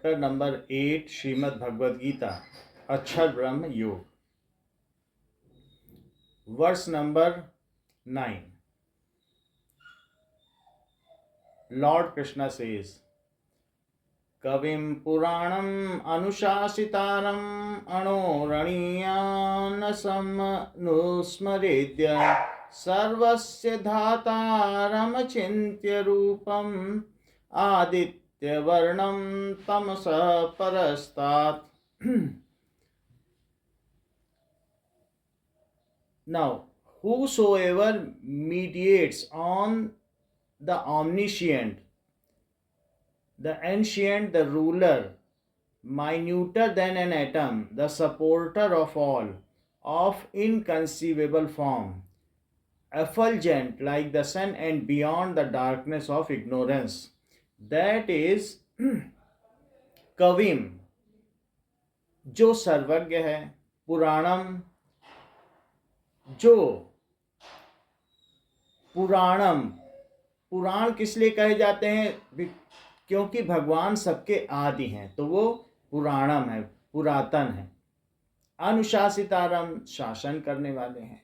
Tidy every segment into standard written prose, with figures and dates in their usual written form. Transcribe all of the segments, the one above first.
Chapter number 8 Shrimad Bhagavad Gita Akshar Brahma Yog, verse number 9. Lord Krishna says, कविं पुराणम् अनुशासितारम् अणोरणीयानसमनुस्मरेद्य सर्वस्य धातारमचिन्त्य रूपम् आदित्यवर्णं तमसः परस्तात्. Now, whosoever mediates on the omniscient, the ancient, the ruler, minuter than an atom, the supporter of all, of inconceivable form, effulgent like the sun and beyond the darkness of ignorance, that is कविम, जो सर्वज्ञ है, पुराणम, जो पुराणम, पुराण किस लिए कहे जाते हैं? क्योंकि भगवान सबके आदि हैं, तो वो पुराणम है, पुरातन है. अनुशासितारम, शासन करने वाले हैं.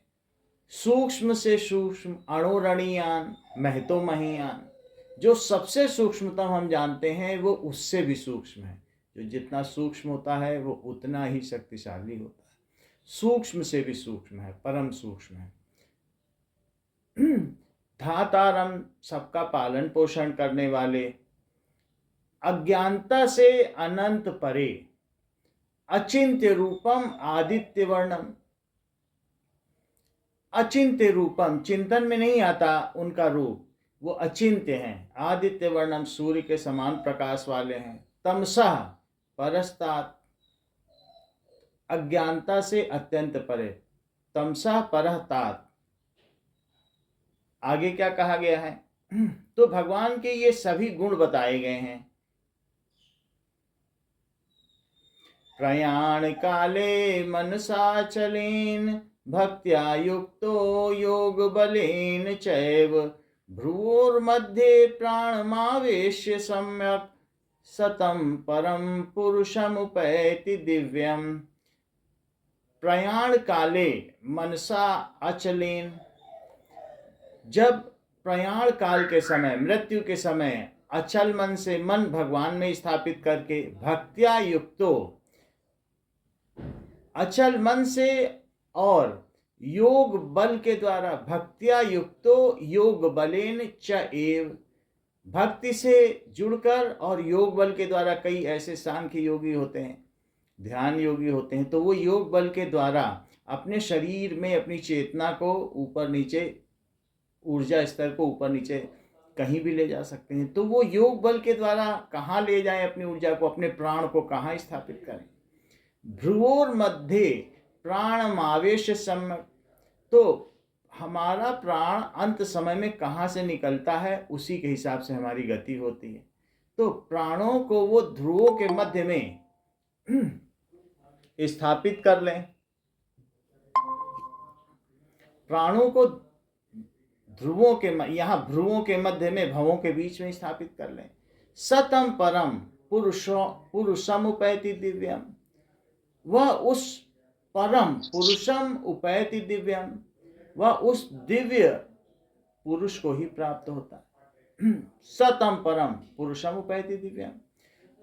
सूक्ष्म से सूक्ष्म, अणुरणीयान, महतो महीयान, जो सबसे सूक्ष्मतम हम जानते हैं वो उससे भी सूक्ष्म है. जो जितना सूक्ष्म होता है वो उतना ही शक्तिशाली होता है. सूक्ष्म से भी सूक्ष्म है, परम सूक्ष्म है. धातारम, सबका पालन पोषण करने वाले. अज्ञानता से अनंत परे. अचिंत्य रूपम आदित्य वर्णम, अचिंत्य रूपम, चिंतन में नहीं आता उनका रूप, वो अचिंत्य हैं. आदित्य वर्णम, सूर्य के समान प्रकाश वाले हैं. तमसः परस्तात्, अज्ञानता से अत्यंत परे. तमसः परस्तात्. आगे क्या कहा गया है? तो भगवान के ये सभी गुण बताए गए हैं. प्रयाण काले मनसा चलेन भक्त्या युक्तो योग बलेन चैव भ्रुवोर्मध्ये प्राणमावेश्य सम्यक् सतं परम पुरुषमुपैति दिव्यम. प्रयाण काले मनसा अचलेन, जब प्रयाण काल के समय, मृत्यु के समय, अचल मन से मन भगवान में स्थापित करके, भक्त्या युक्तो, अचल मन से और योग बल के द्वारा, भक्त्या युक्तो योग बलेन च एव, भक्ति से जुड़कर और योग बल के द्वारा. कई ऐसे सांख्य योगी होते हैं, ध्यान योगी होते हैं, तो वो योग बल के द्वारा अपने शरीर में अपनी चेतना को ऊपर नीचे, ऊर्जा स्तर को ऊपर नीचे कहीं भी ले जा सकते हैं. तो वो योग बल के द्वारा कहाँ ले जाएं अपनी ऊर्जा को, अपने प्राण को कहाँ स्थापित करें? भ्रुवोर मध्य प्राणमावेश सम्यक्, तो हमारा प्राण अंत समय में कहाँ से निकलता है उसी के हिसाब से हमारी गति होती है. तो प्राणों को वो ध्रुवों के मध्य में स्थापित कर लें. प्राणों को ध्रुवों के, यहाँ भ्रुवों के मध्य में, भवों के बीच में स्थापित कर लें. सतम परम पुरुषम उपैति दिव्यम, वह उस परम पुरुषम उपैति दिव्यम, वह उस दिव्य पुरुष को ही प्राप्त होता है. सतम परम पुरुषम उपैति दिव्यम,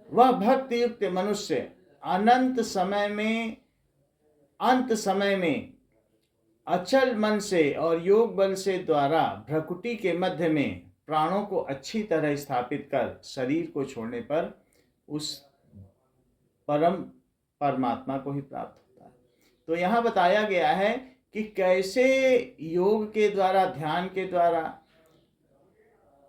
वह भक्ति युक्त मनुष्य अनंत समय में, अंत समय में अचल मन से और योग बल से द्वारा भ्रकुटी के मध्य में प्राणों को अच्छी तरह स्थापित कर शरीर को छोड़ने पर उस परम परमात्मा को ही प्राप्त होता है. तो यहाँ बताया गया है कि कैसे योग के द्वारा, ध्यान के द्वारा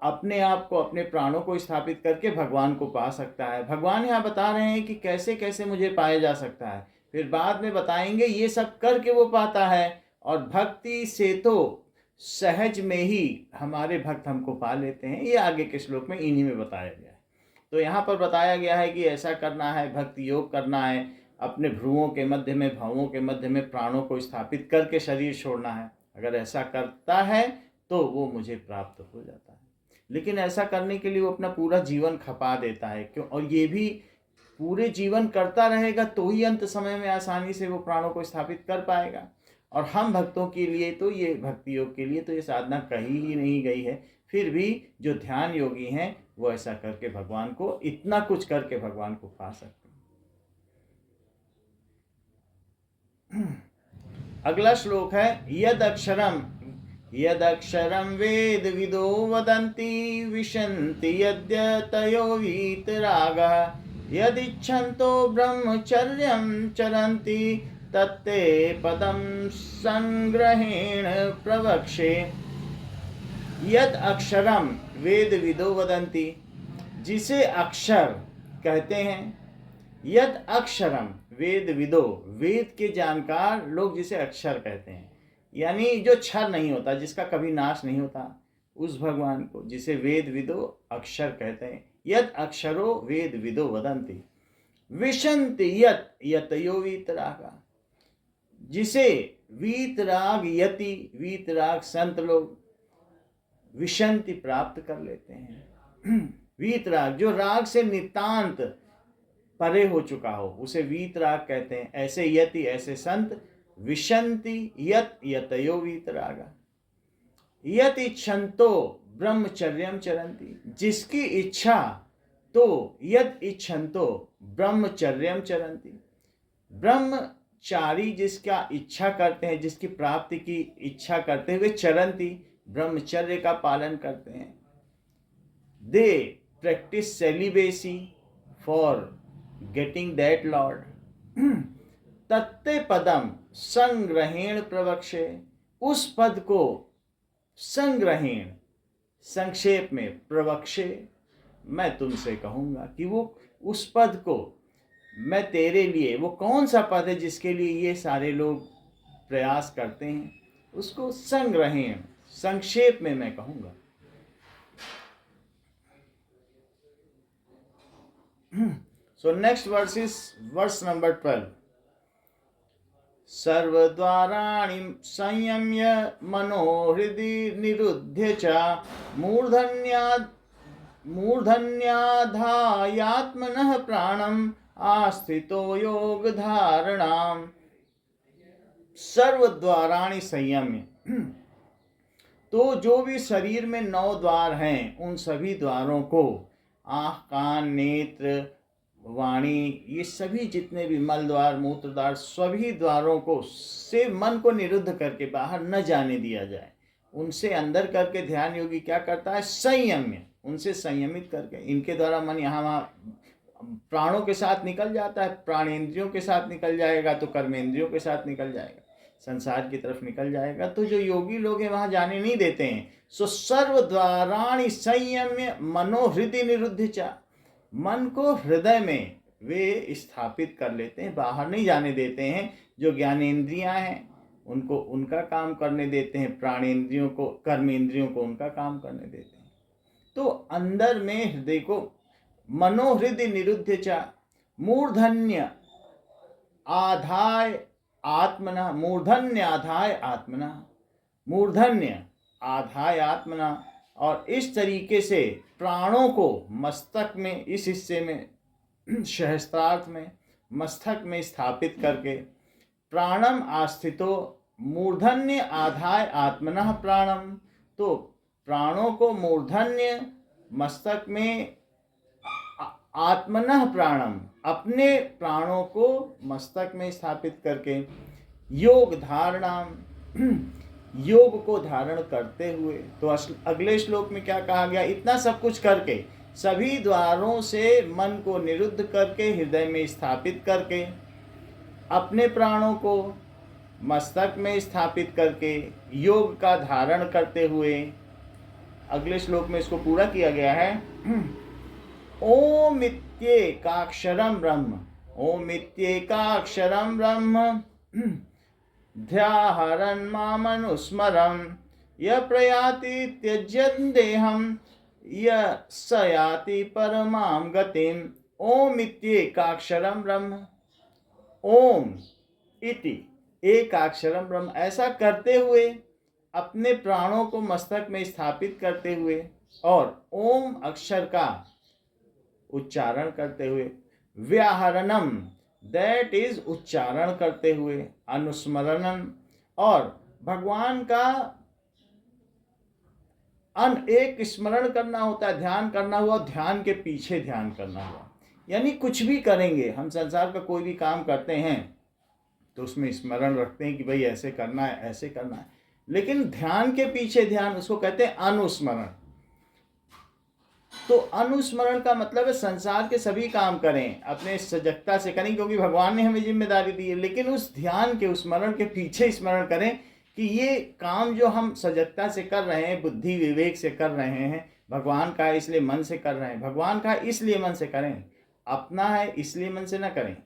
अपने आप को, अपने प्राणों को स्थापित करके भगवान को पा सकता है. भगवान यहाँ बता रहे हैं कि कैसे कैसे मुझे पाया जा सकता है. फिर बाद में बताएंगे ये सब करके वो पाता है. और भक्ति से तो सहज में ही हमारे भक्त हमको पा लेते हैं. ये आगे के श्लोक में इन्हीं में बताया गया है. तो यहाँ पर बताया गया है कि ऐसा करना है, भक्ति योग करना है, अपने भ्रुवों के मध्य में, भवों के मध्य में प्राणों को स्थापित करके शरीर छोड़ना है. अगर ऐसा करता है तो वो मुझे प्राप्त हो जाता है. लेकिन ऐसा करने के लिए वो अपना पूरा जीवन खपा देता है. क्यों? और ये भी पूरे जीवन करता रहेगा तो ही अंत समय में आसानी से वो प्राणों को स्थापित कर पाएगा। और हम भक्तों के लिए तो ये भक्ति योग के लिए तो ये साधना कही ही नहीं गई है। फिर भी जो ध्यान योगी हैं वो ऐसा करके भगवान को, इतना कुछ करके भगवान को पा सकते हैं। अगला श्लोक है यदक्षरम वेद विदो वदन्ति विशन्ति यद्यतयो वीतरागः यदिच्छन्तो ब्रह्मचर्यं चरन्ति तत्ते पदं संग्रहेण प्रवक्षे। यद अक्षरम वेद विदो वदन्ति, जिसे अक्षर कहते हैं, यद अक्षरम वेद विदो, वेद के जानकार लोग जिसे अक्षर कहते हैं, यानी जो क्षर नहीं होता, जिसका कभी नाश नहीं होता, उस भगवान को जिसे वेद विदो अक्षर कहते हैं। यद अक्षरो वेद विदो वदन्ति विशन्ति यत यतयो वीतरागा, जिसे वीतराग यति, वीतराग संत लोग विशन्ति प्राप्त कर लेते हैं। वीतराग जो राग से नितांत परे हो चुका हो उसे वीतराग कहते हैं। ऐसे यति, ऐसे संत विशन्ति यत यतयो वीतरागा। यत इच्छन्तो ब्रह्मचर्यम चरन्ति, जिसकी इच्छा तो यत इच्छन्तो ब्रह्मचर्यम चरन्ति, ब्रह्मचारी जिसका इच्छा करते हैं, जिसकी प्राप्ति की इच्छा करते हुए चरन्ति, ब्रह्मचर्य का पालन करते हैं। They practice celibacy for getting that lord. तत्ते पदम संग्रहेण प्रवक्षे, उस पद को संग्रहेण संक्षेप में प्रवक्षे, मैं तुमसे कहूँगा कि वो उस पद को मैं तेरे लिए, वो कौन सा पद है जिसके लिए ये सारे लोग प्रयास करते हैं, उसको संग्रहेण संक्षेप में मैं कहूँगा। So next verse is verse number 12. सर्वद्वाराणि संयम्य मनोहृदि निरुध्य च मूर्धन्याधायात्मनः प्राणम् आस्थितो योग धारणाम्। सर्वद्वाराणि संयम्य, तो जो भी शरीर में 9 द्वार हैं उन सभी द्वारों को, आँख, कान, नेत्र, वाणी, ये सभी जितने भी मल द्वार, मूत्र द्वार, सभी द्वारों को से मन को निरुद्ध करके बाहर न जाने दिया जाए। उनसे अंदर करके ध्यान योगी क्या करता है, संयम्य, उनसे संयमित करके, इनके द्वारा मन यहाँ वहाँ प्राणों के साथ निकल जाता है, प्राणेंद्रियों के साथ निकल जाएगा तो कर्मेंद्रियों के साथ निकल जाएगा, संसार की तरफ निकल जाएगा। तो जो योगी लोग हैं वहाँ जाने नहीं देते हैं। सो सर्वद्वाराणि संयम्य मनोहृदि निरुद्ध च, मन को हृदय में वे स्थापित कर लेते हैं, बाहर नहीं जाने देते हैं। जो ज्ञानेंद्रियां हैं उनको उनका काम करने देते हैं, प्राणेंद्रियों को, कर्मेंद्रियों को उनका काम करने देते हैं। तो अंदर में हृदय को मनोहृदि निरुद्ध च मूर्धन्य आधाय आत्मना, मूर्धन्य आधाय आत्मना, मूर्धन्य आधाय आत्मना, और इस तरीके से प्राणों को मस्तक में, इस हिस्से में, सहस्त्रार्थ में, मस्तक में स्थापित करके, प्राणम आस्थितो मूर्धन्य आधाय आत्मनः प्राणम, तो प्राणों को मूर्धन्य मस्तक में, आत्मनः प्राणम, अपने प्राणों को मस्तक में स्थापित करके, योग धारणाम, योग को धारण करते हुए। तो अगले श्लोक में क्या कहा गया, इतना सब कुछ करके, सभी द्वारों से मन को निरुद्ध करके, हृदय में स्थापित करके, अपने प्राणों को मस्तक में स्थापित करके, योग का धारण करते हुए, अगले श्लोक में इसको पूरा किया गया है। ओम इत्येकाक्षरं ब्रह्म, ओम इत्येकाक्षरं ब्रह्म ध्याहरन् मामनुस्मरं य प्रयाति त्यज्यन् देहं य स याति परमां गतिम्। ओम इत्येकाक्षरं ब्रह्म, ओम इति एकाक्षरं ब्रह्म, ऐसा करते हुए, अपने प्राणों को मस्तक में स्थापित करते हुए और ओम अक्षर का उच्चारण करते हुए, व्याहरणम दैट इज उच्चारण करते हुए, अनुस्मरणम और भगवान का एक स्मरण करना होता है, ध्यान करना हुआ, ध्यान के पीछे ध्यान करना हुआ। यानी कुछ भी करेंगे हम, संसार का कोई भी काम करते हैं तो उसमें स्मरण रखते हैं कि भाई ऐसे करना है, ऐसे करना है, लेकिन ध्यान के पीछे ध्यान, उसको कहते हैं अनुस्मरण। तो अनुस्मरण का मतलब है संसार के सभी काम करें, अपने सजगता से करें, क्योंकि भगवान ने हमें जिम्मेदारी दी है, लेकिन उस ध्यान के, उस स्मरण के पीछे स्मरण करें कि ये काम जो हम सजगता से कर रहे हैं, बुद्धि विवेक से कर रहे हैं, भगवान का है इसलिए मन से कर रहे हैं, भगवान का है इसलिए मन से करें, अपना है इसलिए मन से ना करें।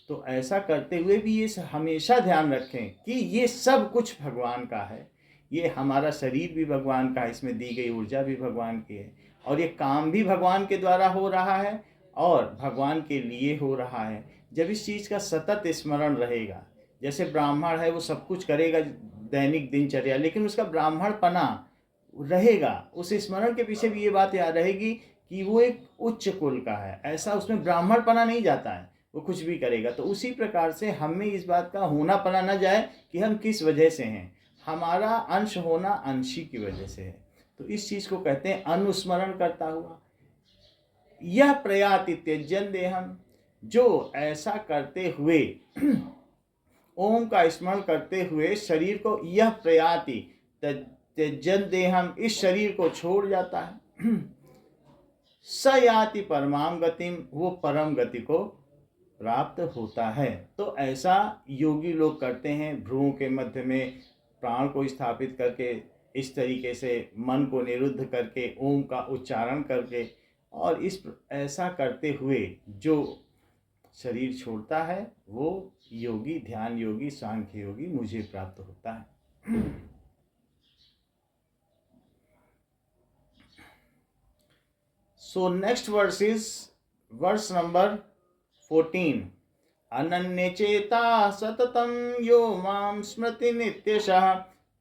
तो ऐसा करते हुए भी ये हमेशा ध्यान रखें कि ये सब कुछ भगवान का है, ये हमारा शरीर भी भगवान का है, इसमें दी गई ऊर्जा भी भगवान की है, और ये काम भी भगवान के द्वारा हो रहा है और भगवान के लिए हो रहा है। जब इस चीज़ का सतत स्मरण रहेगा, जैसे ब्राह्मण है वो सब कुछ करेगा दैनिक दिनचर्या, लेकिन उसका ब्राह्मणपना रहेगा, उस स्मरण के पीछे भी ये बात याद रहेगी कि वो एक उच्च कुल का है, ऐसा उसमें ब्राह्मणपना नहीं जाता है, वो कुछ भी करेगा। तो उसी प्रकार से हमें इस बात का होना पना न जाए कि हम किस वजह से हैं, हमारा अंश होना अंशी की वजह से है। तो इस चीज को कहते हैं अनुस्मरण करता हुआ। यह प्रयाति त्यजन देहम, जो ऐसा करते हुए ओम का स्मरण करते हुए शरीर को, यह प्रयाति त्यजन देहम, इस शरीर को छोड़ जाता है, स याति परमाम गतिम, वो परम गति को प्राप्त होता है। तो ऐसा योगी लोग करते हैं, भ्रूओं के मध्य में प्राण को स्थापित करके, इस तरीके से मन को निरुद्ध करके, ओम का उच्चारण करके, और ऐसा करते हुए जो शरीर छोड़ता है वो योगी, ध्यान योगी, सांख्य योगी मुझे प्राप्त होता है। So next verse is verse number 14. अनन्य चेता सततम यो माम स्मृति नित्यशः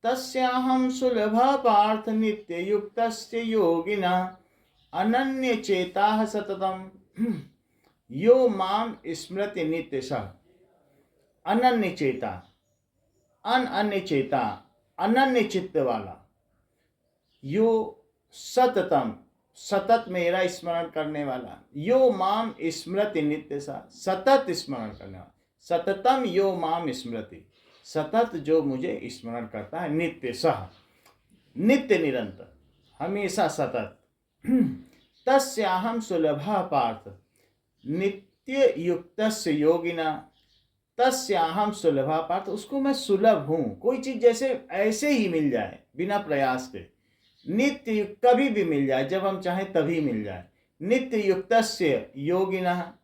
तस्याहं सुलभ पार्थ नित्य युक्तस्य योगिना। अनन्य चेता सततम यो माम स्मृति नित्यशः। अनन्य चेता, अनन्य चेता, अनन्य चित्त वाला, यो सततम, सतत मेरा स्मरण करने वाला, यो माम स्मृति नित्य सा, सतत स्मरण करने वाला, सततम यो माम स्मृति, सतत जो मुझे स्मरण करता है, नित्य सह, नित्य निरंतर, हमेशा सतत, तस्याहम सुलभा पार्थ नित्य युक्तस्य योगिना। तस्याहम सुलभा पार्थ, उसको मैं सुलभ हूं, कोई चीज जैसे ऐसे ही मिल जाए बिना प्रयास के, नित्य कभी भी मिल जाए, जब हम चाहें तभी मिल जाए। नित्य युक्तस्य योगिना,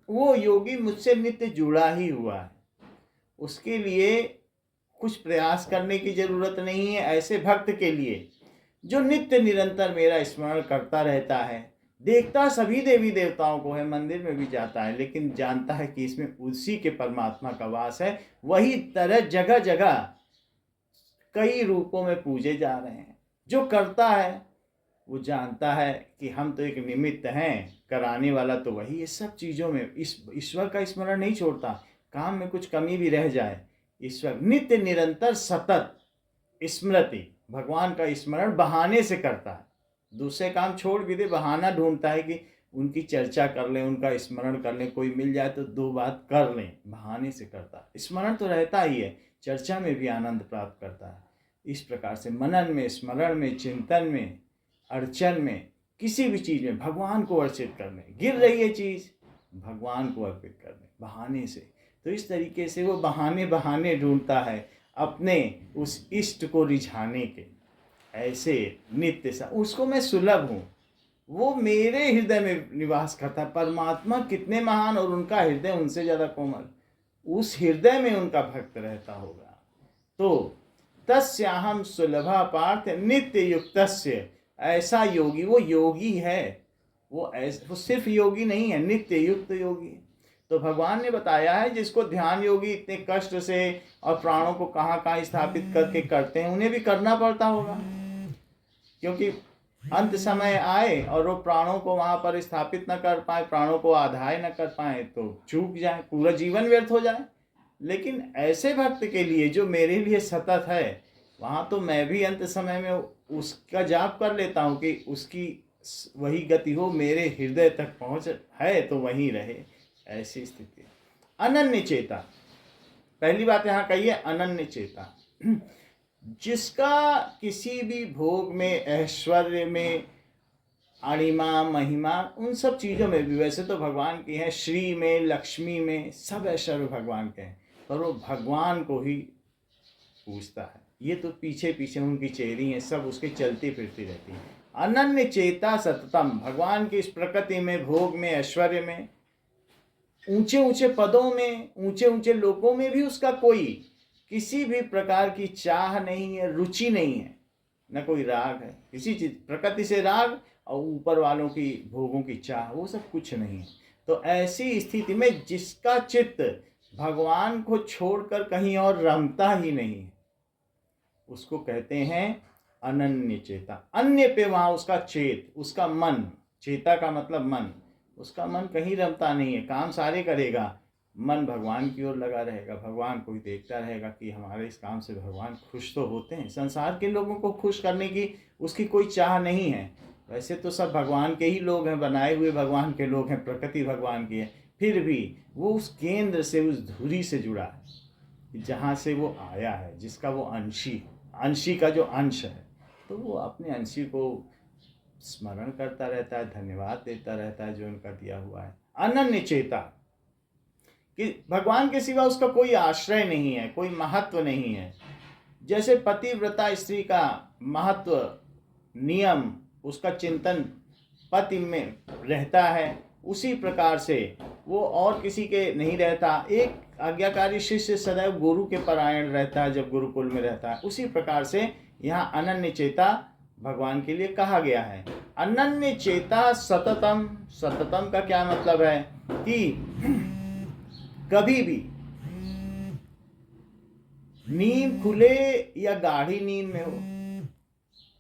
वो योगी मुझसे नित्य जुड़ा ही हुआ है, उसके लिए कुछ प्रयास करने की जरूरत नहीं है। ऐसे भक्त के लिए जो नित्य निरंतर मेरा स्मरण करता रहता है, देखता सभी देवी देवताओं को है, मंदिर में भी जाता है, लेकिन जानता है कि इसमें उसी के परमात्मा का वास है, वही तरह जगह जगह कई रूपों में पूजे जा रहे हैं। जो करता है वो जानता है कि हम तो एक निमित्त हैं, कराने वाला तो वही। ये सब चीज़ों में इस ईश्वर का स्मरण नहीं छोड़ता, काम में कुछ कमी भी रह जाए, ईश्वर नित्य निरंतर सतत स्मृति, भगवान का स्मरण बहाने से करता है, दूसरे काम छोड़ भी दे, बहाना ढूंढता है कि उनकी चर्चा कर लें, उनका स्मरण कर लें, कोई मिल जाए तो दो बात कर लें, बहाने से करता है। स्मरण तो रहता ही है, चर्चा में भी आनंद प्राप्त करता है। इस प्रकार से मनन में, स्मरण में, चिंतन में, अर्चन में, किसी भी चीज़ में भगवान को अर्चित करने, गिर रही है चीज़ भगवान को अर्पित करने, बहाने से। तो इस तरीके से वो बहाने बहाने ढूंढता है अपने उस इष्ट को रिझाने के। ऐसे नित्य सा उसको मैं सुलभ हूँ, वो मेरे हृदय में निवास करता है। परमात्मा कितने महान और उनका हृदय उनसे ज़्यादा कोमल, उस हृदय में उनका भक्त रहता होगा। तो तस्याहम सुलभा पार्थ नित्य युक्तस्य, ऐसा योगी, वो योगी है, वो सिर्फ योगी नहीं है, नित्य युक्त योगी। तो भगवान ने बताया है जिसको ध्यान योगी इतने कष्ट से और प्राणों को कहाँ कहाँ स्थापित करके करते हैं, उन्हें भी करना पड़ता होगा, क्योंकि अंत समय आए और वो प्राणों को वहां पर स्थापित न कर पाए, प्राणों को आधाय न कर पाए, तो चूक जाए, पूरा जीवन व्यर्थ हो जाए। लेकिन ऐसे भक्त के लिए जो मेरे लिए सतत है, वहां तो मैं भी अंत समय में उसका जाप कर लेता हूँ कि उसकी वही गति हो, मेरे हृदय तक पहुंच है तो वहीं रहे, ऐसी स्थिति। अनन्य चेता, पहली बात यहाँ कही है अनन्य चेता, जिसका किसी भी भोग में, ऐश्वर्य में, अणिमा, महिमा, उन सब चीज़ों में भी, वैसे तो भगवान की है, श्री में, लक्ष्मी में, सब ऐश्वर्य भगवान के हैं, पर वो भगवान को ही पूछता है। ये तो पीछे पीछे उनकी चेहरी हैं, सब उसके चलती फिरती रहती हैं। अनन्य चेता सततम, भगवान की इस प्रकृति में, भोग में, ऐश्वर्य में, ऊंचे ऊंचे पदों में, ऊंचे ऊंचे लोकों में भी उसका कोई किसी भी प्रकार की चाह नहीं है, रुचि नहीं है, न कोई राग है किसी चीज, प्रकृति से राग और ऊपर वालों की भोगों की चाह, वो सब कुछ नहीं है। तो ऐसी स्थिति में जिसका चित्त भगवान को छोड़कर कहीं और रमता ही नहीं है, उसको कहते हैं अनन्य चेता। अन्य पे वहां उसका चेत, उसका मन, चेता का मतलब मन, उसका मन कहीं रमता नहीं है, काम सारे करेगा, मन भगवान की ओर लगा रहेगा, भगवान को ही देखता रहेगा कि हमारे इस काम से भगवान खुश तो होते हैं। संसार के लोगों को खुश करने की उसकी कोई चाह नहीं है, वैसे तो सब भगवान के ही लोग हैं, बनाए हुए भगवान के लोग हैं, प्रकृति भगवान की है, फिर भी वो उस केंद्र से, उस धुरी से जुड़ा है जहाँ से वो आया है, जिसका वो अंशी का जो अंश है, तो वो अपने अंशी को स्मरण करता रहता है, धन्यवाद देता रहता है जो उनका दिया हुआ है। अनन्य चेता, कि भगवान के सिवा उसका कोई आश्रय नहीं है, कोई महत्व नहीं है। जैसे पतिव्रता स्त्री का महत्व, नियम, उसका चिंतन पति में रहता है, उसी प्रकार से वो और किसी के नहीं रहता। एक आज्ञाकारी शिष्य सदैव गुरु के परायण रहता है जब गुरुकुल में रहता है, उसी प्रकार से यहाँ अनन्य चेता भगवान के लिए कहा गया है। अनन्य चेता सततम, सततम का क्या मतलब है कि कभी भी नींद खुले या गाढ़ी नींद में हो,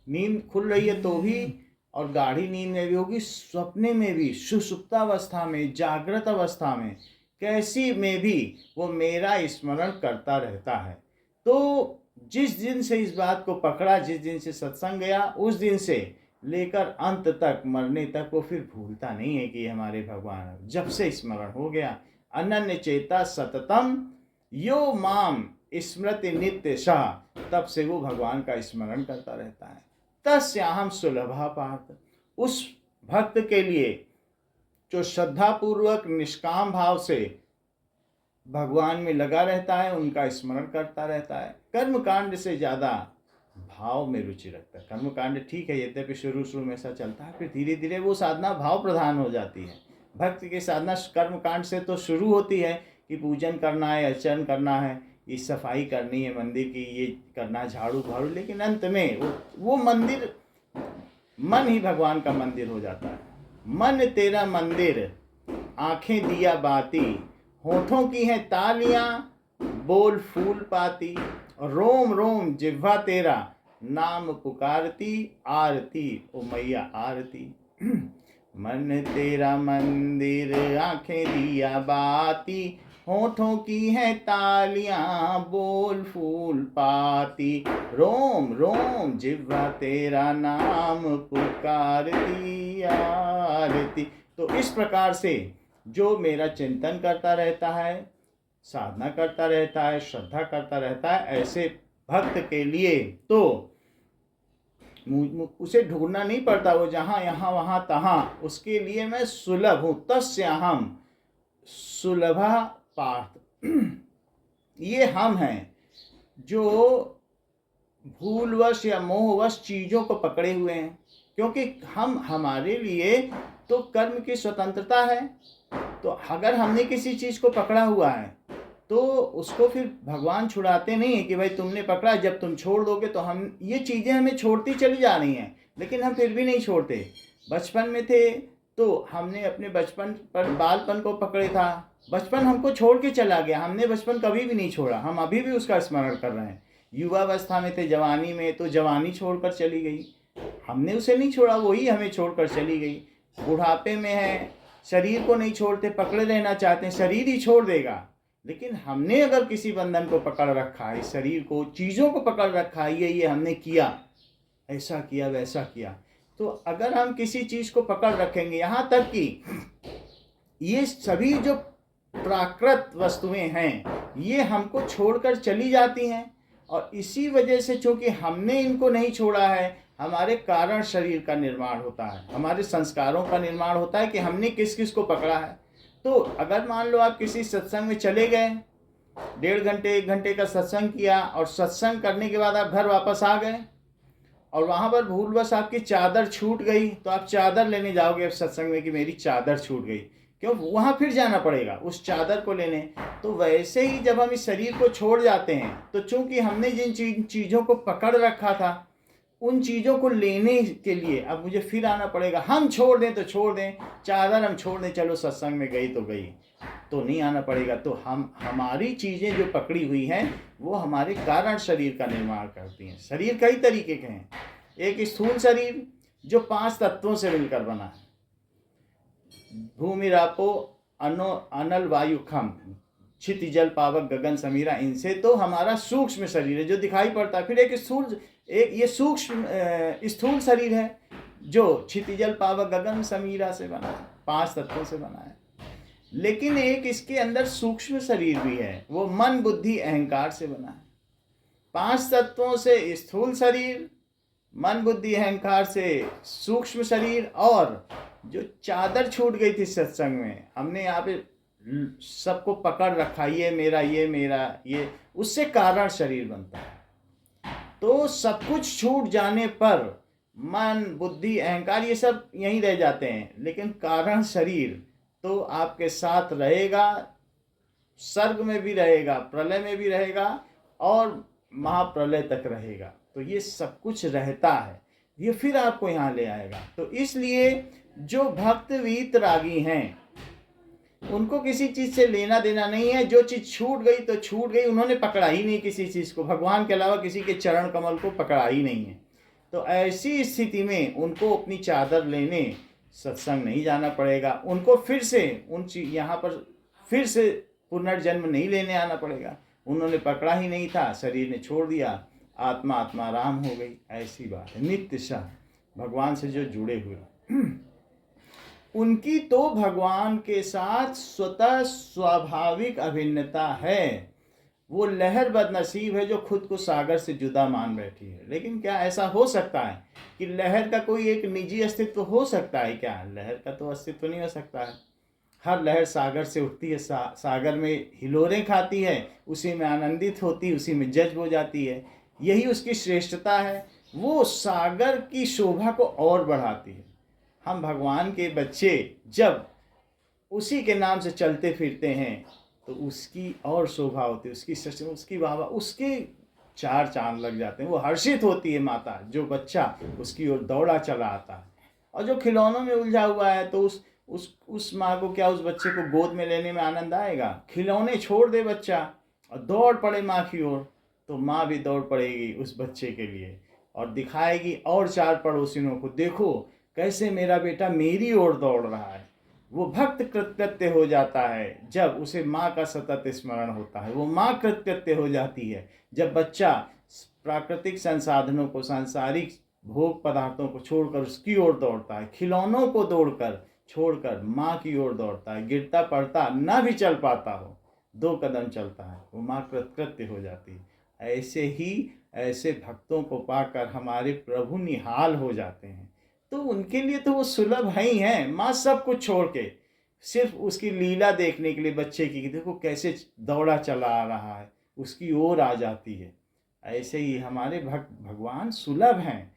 नींद खुल रही है तो भी और गाढ़ी नींद में भी होगी, सपने में भी, सुषुप्तावस्था में, जागृत अवस्था में, कैसी में भी वो मेरा स्मरण करता रहता है। तो जिस दिन से इस बात को पकड़ा, जिस दिन से सत्संग गया, उस दिन से लेकर अंत तक, मरने तक वो फिर भूलता नहीं है कि हमारे भगवान है। जब से स्मरण हो गया, अनन्य चेता सततम यो माम स्मृति नित्य सह, तब से वो भगवान का स्मरण करता रहता है। तस्याहम सुलभा पार्थ, उस भक्त के लिए जो श्रद्धा पूर्वक निष्काम भाव से भगवान में लगा रहता है, उनका स्मरण करता रहता है, कर्म कांड से ज्यादा भाव में रुचि रखता है। कर्म कांड ठीक है, यद्यपि शुरू शुरू में ऐसा चलता है, फिर धीरे धीरे वो साधना भाव प्रधान हो जाती है। भक्त की साधना कर्म कांड से तो शुरू होती है कि पूजन करना है, अर्चन करना है, ये सफाई करनी है मंदिर की, ये करना, झाड़ू भाड़ू, लेकिन अंत में वो मंदिर, मन ही भगवान का मंदिर हो जाता है। मन तेरा मंदिर, आंखें दिया बाती, होठों की हैं तालियां, बोल फूल पाती, रोम रोम जिह्वा तेरा नाम पुकारती, आरती ओ मैया आरती। मन तेरा मंदिर, आंखें दिया बाती, होठों की है तालियां, बोल फूल पाती, रोम रोम जिह्वा तेरा नाम पुकारती, आरती। तो इस प्रकार से जो मेरा चिंतन करता रहता है, साधना करता रहता है, श्रद्धा करता रहता है, ऐसे भक्त के लिए तो उसे ढूंढना नहीं पड़ता, वो जहाँ यहाँ वहाँ तहाँ, उसके लिए मैं सुलभ हूँ। तस्याहम सुलभा पार्थ, ये हम हैं जो भूलवश या मोहवश चीज़ों को पकड़े हुए हैं, क्योंकि हमारे लिए तो कर्म की स्वतंत्रता है। तो अगर हमने किसी चीज़ को पकड़ा हुआ है तो उसको फिर भगवान छुड़ाते नहीं है कि भाई तुमने पकड़ा, जब तुम छोड़ दोगे तो हम, ये चीज़ें हमें छोड़ती चली जा रही हैं, लेकिन हम फिर भी नहीं छोड़ते। बचपन में थे तो हमने अपने बचपन पर, बालपन को पकड़े था, बचपन हमको छोड़ के चला गया, हमने बचपन कभी भी नहीं छोड़ा, हम अभी भी उसका स्मरण कर रहे हैं। युवावस्था में थे, जवानी में, तो जवानी छोड़कर चली गई, हमने उसे नहीं छोड़ा, वही हमें छोड़कर चली गई। बुढ़ापे में है, शरीर को नहीं छोड़ते, पकड़े रहना चाहते हैं, शरीर ही छोड़ देगा। लेकिन हमने अगर किसी बंधन को पकड़ रखा है, शरीर को, चीज़ों को पकड़ रखा है, ये हमने किया, ऐसा किया, वैसा किया, तो अगर हम किसी चीज़ को पकड़ रखेंगे, यहाँ तक कि ये सभी जो प्राकृत वस्तुएं हैं ये हमको छोड़कर चली जाती हैं, और इसी वजह से चूंकि हमने इनको नहीं छोड़ा है, हमारे कारण शरीर का निर्माण होता है, हमारे संस्कारों का निर्माण होता है कि हमने किस किस को पकड़ा है। तो अगर मान लो आप किसी सत्संग में चले गए, 1.5 घंटे 1 घंटे का सत्संग किया, और सत्संग करने के बाद आप घर वापस आ गए, और वहाँ पर भूलवश आपकी चादर छूट गई, तो आप चादर लेने जाओगे अब सत्संग में कि मेरी चादर छूट गई, क्यों? वहाँ फिर जाना पड़ेगा उस चादर को लेने। तो वैसे ही जब हम इस शरीर को छोड़ जाते हैं, तो चूंकि हमने जिन चीज़ों को पकड़ रखा था, उन चीज़ों को लेने के लिए अब मुझे फिर आना पड़ेगा। हम छोड़ दें तो छोड़ दें, चादर हम छोड़ दें, चलो सत्संग में गई तो नहीं आना पड़ेगा। तो हमारी चीज़ें जो पकड़ी हुई हैं वो हमारे कारण शरीर का निर्माण करती हैं। शरीर कई तरीके के हैं। एक स्थूल शरीर जो 5 तत्वों से मिलकर बना है, भूमि रापो अनल वायु खम, क्षिति जल पावक गगन समीरा, इनसे तो हमारा सूक्ष्म शरीर है जो दिखाई पड़ता है। फिर एक ये सूक्ष्म स्थूल शरीर है जो क्षिति जल पावक गगन समीरा से बना है, 5 तत्वों से बना है। लेकिन एक इसके अंदर सूक्ष्म शरीर भी है, वो मन बुद्धि अहंकार से बना है। 5 तत्वों से स्थूल शरीर, मन बुद्धि अहंकार से सूक्ष्म शरीर, और जो चादर छूट गई थी सत्संग में, हमने यहाँ पे सबको पकड़ रखा, ये मेरा, ये, उससे कारण शरीर बनता है। तो सब कुछ छूट जाने पर मन बुद्धि अहंकार ये सब यहीं रह जाते हैं, लेकिन कारण शरीर तो आपके साथ रहेगा, सर्ग में भी रहेगा, प्रलय में भी रहेगा, और महाप्रलय तक रहेगा। तो ये सब कुछ रहता है, ये फिर आपको यहाँ ले आएगा। तो इसलिए जो भक्त वीतरागी हैं उनको किसी चीज़ से लेना देना नहीं है। जो चीज़ छूट गई तो छूट गई, उन्होंने पकड़ा ही नहीं किसी चीज़ को, भगवान के अलावा किसी के चरण कमल को पकड़ा ही नहीं है। तो ऐसी स्थिति में उनको अपनी चादर लेने सत्संग नहीं जाना पड़ेगा, उनको फिर से यहाँ पर फिर से पुनर्जन्म नहीं लेने आना पड़ेगा। उन्होंने पकड़ा ही नहीं था, शरीर ने छोड़ दिया, आत्मा राम हो गई। ऐसी बात है। नित्य शाह भगवान से जो जुड़े हुए उनकी तो भगवान के साथ स्वतः स्वाभाविक अभिन्नता है। वो लहर बदनसीब है जो खुद को सागर से जुदा मान बैठी है। लेकिन क्या ऐसा हो सकता है कि लहर का कोई एक निजी अस्तित्व हो सकता है? क्या लहर का तो अस्तित्व नहीं हो सकता है। हर लहर सागर से उठती है, सागर में हिलोरें खाती है, उसी में आनंदित होती है, उसी में जज्ब हो जाती है। यही उसकी श्रेष्ठता है, वो सागर की शोभा को और बढ़ाती है। हम भगवान के बच्चे जब उसी के नाम से चलते फिरते हैं तो उसकी और शोभा होती है, उसकी वाह, उसके 4 चांद लग जाते हैं। वो हर्षित होती है माता, जो बच्चा उसकी ओर दौड़ा चला आता है। और जो खिलौनों में उलझा हुआ है तो उस माँ को क्या उस बच्चे को गोद में लेने में आनंद आएगा? खिलौने छोड़ दे बच्चा और दौड़ पड़े माँ की ओर, तो माँ भी दौड़ पड़ेगी उस बच्चे के लिए और दिखाएगी और 4 पड़ोसियों को, देखो कैसे मेरा बेटा मेरी ओर दौड़ रहा है। वो भक्त कृतकृत्य हो जाता है जब उसे माँ का सतत स्मरण होता है। वो माँ कृतकृत्य हो जाती है जब बच्चा प्राकृतिक संसाधनों को, सांसारिक भोग पदार्थों को छोड़कर उसकी ओर दौड़ता है, खिलौनों को छोड़कर माँ की ओर दौड़ता है। गिरता पड़ता ना भी चल पाता हो, 2 कदम चलता है, वो माँ कृतकृत्य हो जाती है। ऐसे ही ऐसे भक्तों को पाकर हमारे प्रभु निहाल हो जाते हैं। तो उनके लिए तो वो सुलभ है ही है। माँ सब कुछ छोड़ के सिर्फ उसकी लीला देखने के लिए बच्चे की, देखो कैसे दौड़ा चला आ रहा है, उसकी ओर आ जाती है। ऐसे ही हमारे भगवान सुलभ हैं।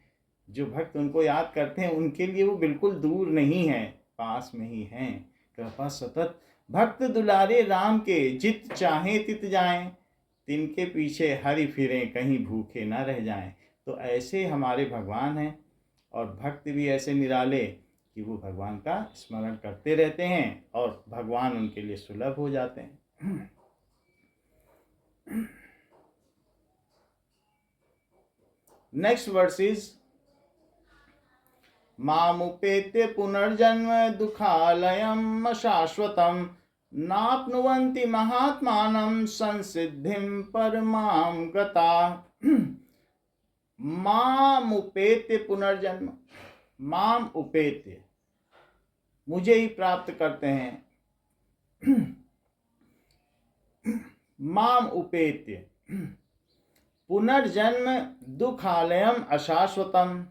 जो भक्त उनको याद करते हैं उनके लिए वो बिल्कुल दूर नहीं है, पास में ही हैं। कृपा सतत भक्त दुलारे राम के, जित चाहे तित जाएं, तिनके पीछे हरि फिरें, कहीं भूखे ना रह जाएं। तो ऐसे हमारे भगवान हैं और भक्त भी ऐसे निराले कि वो भगवान का स्मरण करते रहते हैं और भगवान उनके लिए सुलभ हो जाते हैं। नेक्स्ट वर्स इज मामुपेत्य पुनर्जन्म दुःखालयम् अशाश्वतम् नाप्नुवन्ति महात्मानं संसिद्धिं परमां गता। माम उपेत्य पुनर्जन्म, माम उपेत्य मुझे ही प्राप्त करते हैं, माम उपेत्य पुनर्जन्म दुःखालयम् अशाश्वतम्,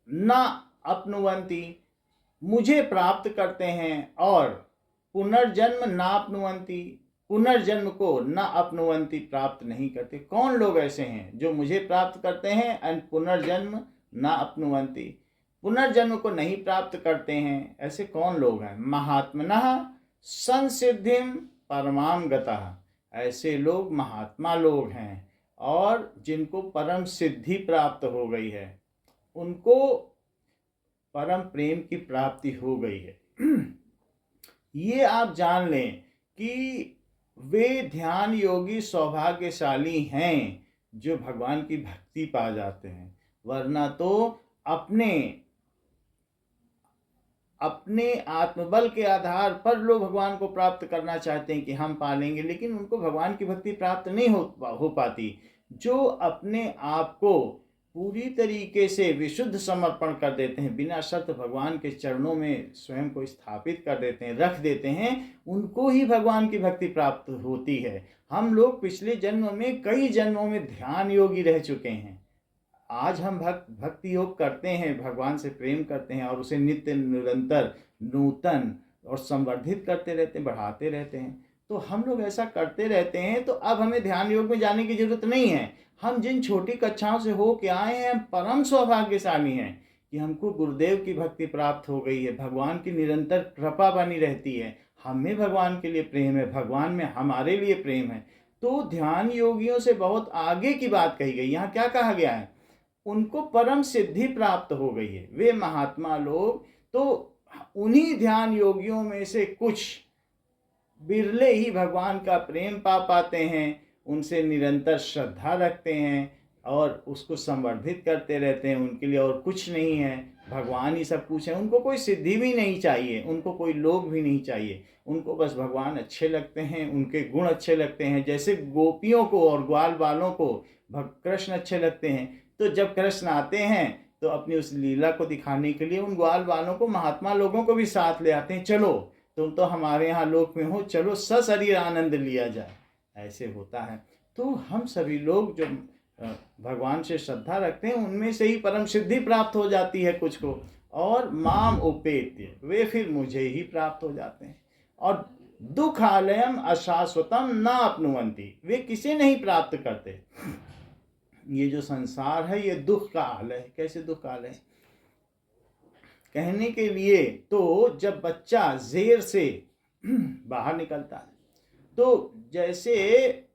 न अपनुवंती मुझे प्राप्त करते हैं, और पुनर्जन्म नापनुवंती पुनर्जन्म को न अपनुवंती प्राप्त नहीं करते। कौन लोग ऐसे हैं जो मुझे प्राप्त करते हैं और पुनर्जन्म न अपनुवंती, पुनर्जन्म को नहीं प्राप्त करते हैं? ऐसे कौन लोग हैं? महात्मनः संसिद्धिम परमाम गतः, ऐसे लोग महात्मा लोग हैं और जिनको परम सिद्धि प्राप्त हो गई है, उनको परम प्रेम की प्राप्ति हो गई है। ये आप जान लें कि वे ध्यान योगी सौभाग्यशाली हैं जो भगवान की भक्ति पा जाते हैं, वरना तो अपने आत्मबल के आधार पर लोग भगवान को प्राप्त करना चाहते हैं कि हम पालेंगे, लेकिन उनको भगवान की भक्ति प्राप्त नहीं हो पाती। जो अपने आप को पूरी तरीके से विशुद्ध समर्पण कर देते हैं, बिना शर्त भगवान के चरणों में स्वयं को स्थापित कर देते हैं, रख देते हैं, उनको ही भगवान की भक्ति प्राप्त होती है। हम लोग पिछले जन्म में कई जन्मों में ध्यान योगी रह चुके हैं, आज हम भक्ति योग करते हैं, भगवान से प्रेम करते हैं और उसे नित्य निरंतर नूतन और संवर्धित करते रहते हैं, बढ़ाते रहते हैं। तो हम लोग ऐसा करते रहते हैं, तो अब हमें ध्यान योग में जाने की जरूरत नहीं है। हम जिन छोटी कक्षाओं से हो के आए हैं, हम परम सौभाग्यशाली हैं कि हमको गुरुदेव की भक्ति प्राप्त हो गई है, भगवान की निरंतर कृपा बनी रहती है, हमें भगवान के लिए प्रेम है, भगवान में हमारे लिए प्रेम है। तो ध्यान योगियों से बहुत आगे की बात कही गई। यहाँ क्या कहा गया है? उनको परम सिद्धि प्राप्त हो गई है, वे महात्मा लोग। तो उन्हीं ध्यान योगियों में से कुछ बिरले ही भगवान का प्रेम पा पाते हैं, उनसे निरंतर श्रद्धा रखते हैं और उसको संवर्धित करते रहते हैं। उनके लिए और कुछ नहीं है, भगवान ही सब कुछ है। उनको कोई सिद्धि भी नहीं चाहिए, उनको कोई लोग भी नहीं चाहिए, उनको बस भगवान अच्छे लगते हैं, उनके गुण अच्छे लगते हैं। जैसे गोपियों को और ग्वाल बालों को कृष्ण अच्छे लगते हैं, तो जब कृष्ण आते हैं तो अपनी उस लीला को दिखाने के लिए उन ग्वाल बालों को, महात्मा लोगों को भी साथ ले आते हैं। चलो तुम तो हमारे यहाँ लोक में हो, चलो सशरीर आनंद लिया जाए, ऐसे होता है। तो हम सभी लोग जो भगवान से श्रद्धा रखते हैं, उनमें से ही परम सिद्धि प्राप्त हो जाती है कुछ को, और माम उपेत्य वे फिर मुझे ही प्राप्त हो जाते हैं। और दुःखालयम अशाश्वतम न अपनुवंती, वे किसे नहीं प्राप्त करते। ये जो संसार है ये दुख का आलय है। कैसे दुख का आलय? कहने के लिए तो जब बच्चा जेर से बाहर निकलता है, तो जैसे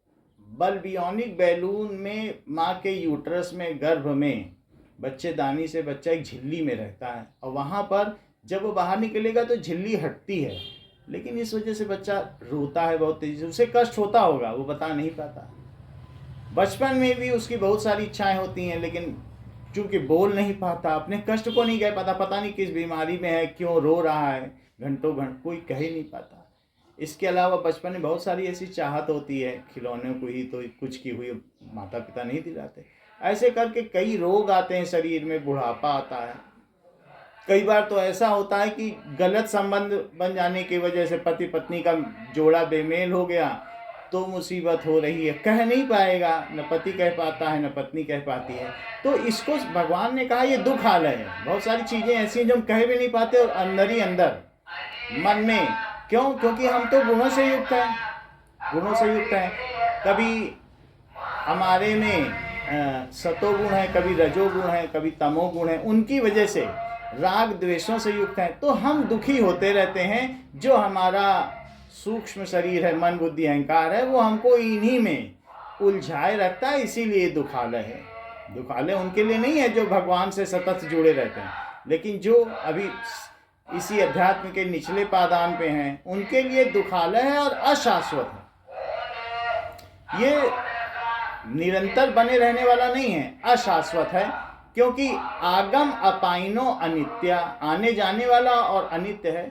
बल्बियोनिक बैलून में माँ के यूट्रस में, गर्भ में बच्चेदानी से बच्चा एक झिल्ली में रहता है, और वहाँ पर जब वो बाहर निकलेगा तो झिल्ली हटती है, लेकिन इस वजह से बच्चा रोता है बहुत तेजी से, उसे कष्ट होता होगा, वो बता नहीं पाता। बचपन में भी उसकी बहुत सारी इच्छाएं होती हैं, लेकिन चूंकि बोल नहीं पाता, अपने कष्ट को नहीं कह पाता, पता नहीं किस बीमारी में है, क्यों रो रहा है, घंटों कोई कह ही नहीं पाता। इसके अलावा बचपन में बहुत सारी ऐसी चाहत होती है, खिलौने को ही तो कुछ की हुई माता पिता नहीं दिलाते। ऐसे करके कई रोग आते हैं शरीर में, बुढ़ापा आता है। कई बार तो ऐसा होता है कि गलत संबंध बन जाने की वजह से पति पत्नी का जोड़ा बेमेल हो गया, तो मुसीबत हो रही है, कह नहीं पाएगा, न पति कह पाता है न पत्नी कह पाती है। तो इसको भगवान ने कहा ये दुख आलय है। बहुत सारी चीज़ें ऐसी हैं जो हम कह भी नहीं पाते, और अंदर ही अंदर मन में, क्यों? क्योंकि हम तो गुणों से युक्त हैं, गुणों से युक्त हैं। कभी हमारे में सतोगुण है, कभी रजोगुण है, कभी तमोगुण है, उनकी वजह से राग द्वेषों से युक्त हैं, तो हम दुखी होते रहते हैं। जो हमारा सूक्ष्म शरीर है, मन बुद्धि अहंकार है, वो हमको इन्हीं में उलझाए रखता है, इसीलिए दुखालय है। दुखालय उनके लिए नहीं है जो भगवान से सतत जुड़े रहते हैं, लेकिन जो अभी इसी अध्यात्म के निचले पादान पे हैं, उनके लिए दुखालय है और अशाश्वत है। ये निरंतर बने रहने वाला नहीं है, अशाश्वत है। क्योंकि आगम अपाइनो अनित्या, आने जाने वाला और अनित्य है।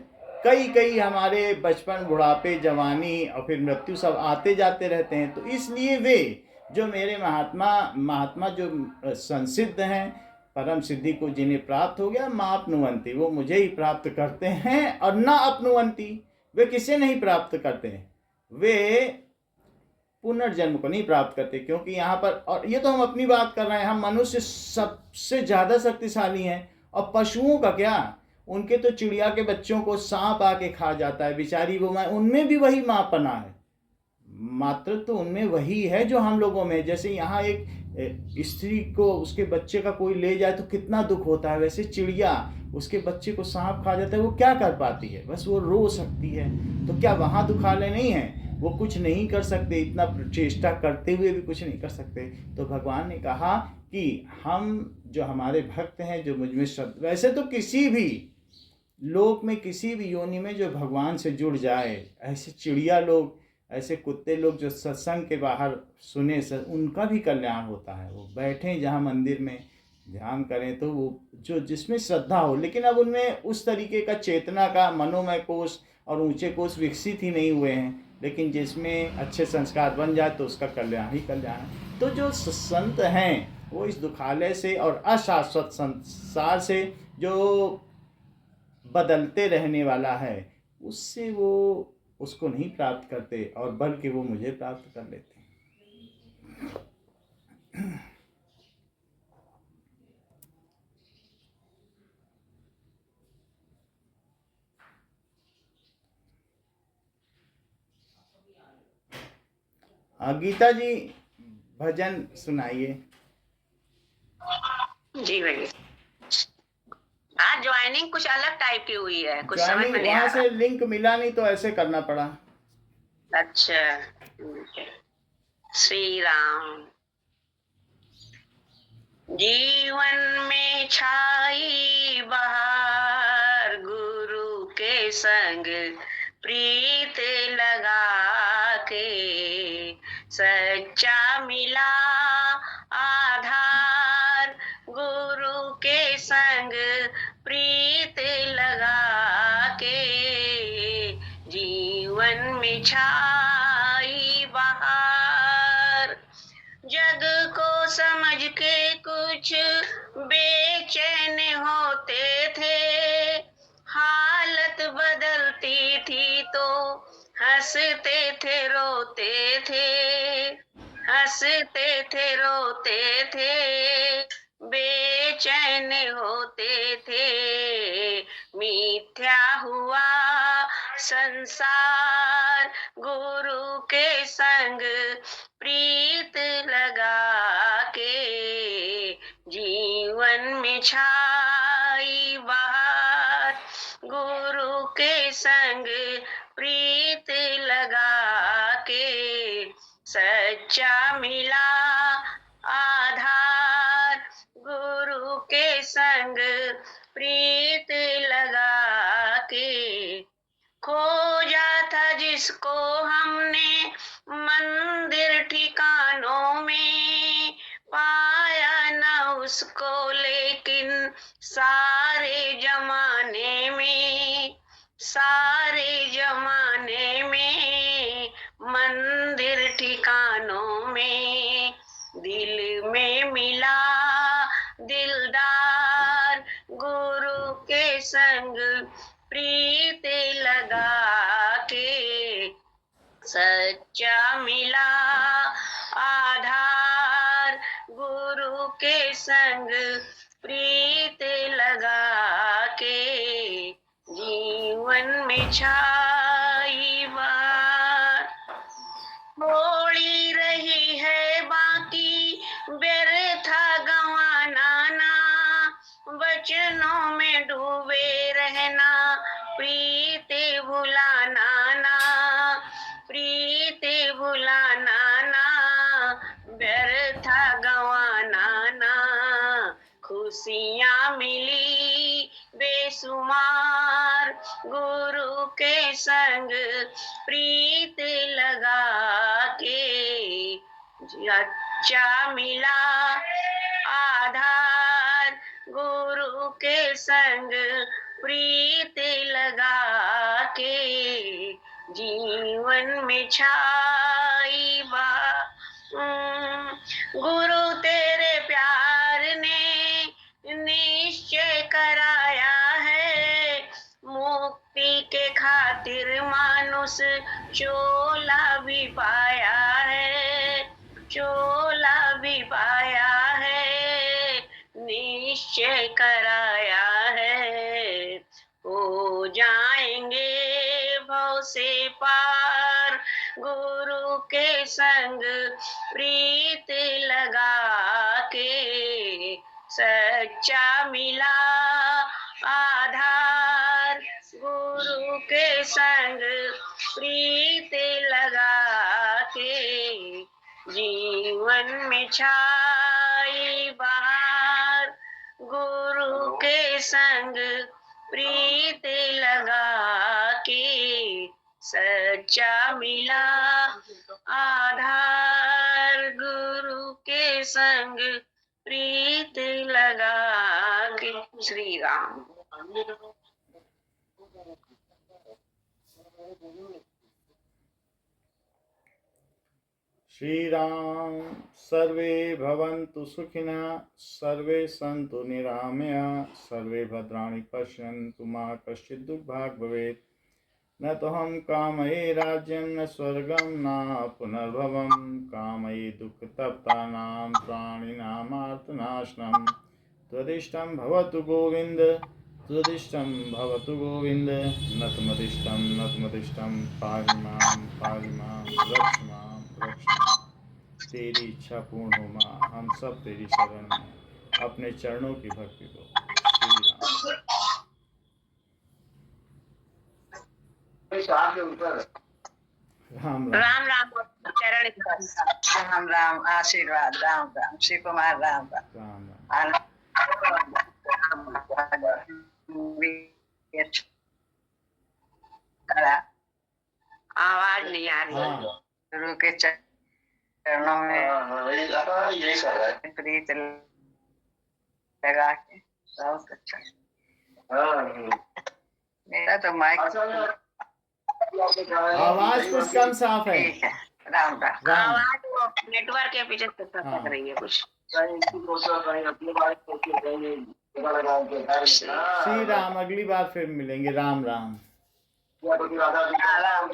कई कई हमारे बचपन, बुढ़ापे, जवानी और फिर मृत्यु सब आते जाते रहते हैं। तो इसलिए वे जो मेरे महात्मा जो संसिद्ध हैं, परम सिद्धि को जिन्हें प्राप्त हो गया, माँ अपनुवंती, वो मुझे ही प्राप्त करते हैं। और ना अपनुवंती, वे किसे नहीं प्राप्त करते हैं, वे पुनर्जन्म को नहीं प्राप्त करते। क्योंकि यहाँ पर, और ये तो हम अपनी बात कर रहे हैं, हम मनुष्य सबसे ज्यादा शक्तिशाली हैं। और पशुओं का क्या, उनके तो चिड़िया के बच्चों को सांप आके खा जाता है, बेचारी वो माँ, उनमें भी वही माँपना है, मातृत्व तो उनमें वही है जो हम लोगों में। जैसे यहाँ एक स्त्री को उसके बच्चे का कोई ले जाए तो कितना दुख होता है, वैसे चिड़िया उसके बच्चे को सांप खा जाता है, वो क्या कर पाती है, बस वो रो सकती है। तो क्या वहाँ दुखालय नहीं है, वो कुछ नहीं कर सकते, इतना चेष्टा करते हुए भी कुछ नहीं कर सकते। तो भगवान ने कहा कि हम जो हमारे भक्त हैं, जो मुझमें श्रद्धा, वैसे तो किसी भी लोक में, किसी भी योनि में जो भगवान से जुड़ जाए, ऐसे चिड़िया लोग, ऐसे कुत्ते लोग जो सत्संग के बाहर सुने, उनका भी कल्याण होता है। वो बैठें जहाँ मंदिर में ध्यान करें, तो वो जो जिसमें श्रद्धा हो, लेकिन अब उनमें उस तरीके का चेतना का मनोमय कोष और ऊंचे कोष विकसित ही नहीं हुए हैं। लेकिन जिसमें अच्छे संस्कार बन जाए तो उसका कल्याण ही कल्याण है। तो जो संत हैं वो इस दुखालय से और अशाश्वत संसार से जो बदलते रहने वाला है, उससे वो उसको नहीं प्राप्त करते, और बल्कि वो मुझे प्राप्त कर लेते हैं। गीता जी भजन सुनाइए। जी भैया, आज ज्वाइनिंग कुछ अलग टाइप की हुई है, कुछ समझ में नहीं आ वहां रहा। से लिंक मिला नहीं तो ऐसे करना पड़ा। अच्छा, श्री राम। जीवन में छाई बहार, गुरु के संग प्रीत लगा के, सच्चा मिला आधार, गुरु के संग प्रीत लगा के, जीवन में छाई बहार। जग को समझ के कुछ बेचैन होते थे, हालत बदलती थी तो हंसते थे रोते थे, हंसते थे रोते थे, बेचैन होते थे। मिथ्या हुआ संसार, गुरु के संग प्रीत लगा के, जीवन में छाई बहार, गुरु के संग प्रीत लगा के, सच्चा मिला आधार, गुरु के संग प्रीत लगा के। खोजा था जिसको हमने मंदिर ठिकानों में, पाया न उसको लेकिन सारे जमाने में, सारे जमाने में, मंदिर ठिकानों में, दिल में मिला दिलदार, गुरु के संग प्रीत लगा के, सच्चा मिला आधार, गुरु के संग प्रीत लगा के, जीवन में छाई बार। थोड़ी रही है बाकी व्यर्था गंवाना ना, वचनों में डूबे रहना, प्रीत भुलाना ना, प्रीत भुलाना ना, व्यर्था गंवाना ना। खुशियाँ मिली बेसुमार, गुरु के संग प्रीत लगा के, सच्चा मिला आधार, गुरु के संग प्रीत लगा के, जीवन में छाई बा। गुरु तेरे प्यार ने निश्चय कराया है, मुक्ति के खातिर मानुष चोला भी पाया है, चोला भी पाया है, निश्चय कराया है। हो जाएंगे भव से पार, गुरु के संग प्रीत लगा के, सच्चा मिला आधार, गुरु के संग प्रीत लगा के, जीवन में छाई बहार, गुरु के संग प्रीत लगा के, सच्चा मिला आधार, गुरु के संग प्रीत लगा के। श्री राम। श्री राम। सर्वे भवन्तु सुखिनः, सर्वे सन्तु निरामया, सर्वे भद्राणि पश्यन्तु मा कश्चित् दुर्भाग् भवेत्। न तोहं कामये राज्यं न स्वर्गं न पुनर्भवं, कामये दुःखतप्तानां प्राणिनामार्तनाशनं। त्वदिष्टं भवतु गोविन्द, त्वदिष्टं भवतु गोविन्द, नतमदिष्टं पाहि मां रक्ष मां रक्ष मां। तेरी इच्छा पूर्ण हो माँ, हम सब तेरी शरण में, अपने चरणों की भक्ति को। राम राम राम चरण राम राम आशीर्वाद। राम राम श्री कुमार। राम राम राम आवाज नहीं आ रही। गुरु के चरणों में प्रीत लगा के बहुत अच्छा। मेरा तो माइक आवाज कुछ कम साफ है। ठीक है। राम राम। आवाज नेटवर्क के पीछे से लग रही है कुछ। श्री राम। अगली बार फिर मिलेंगे। राम राम। राम।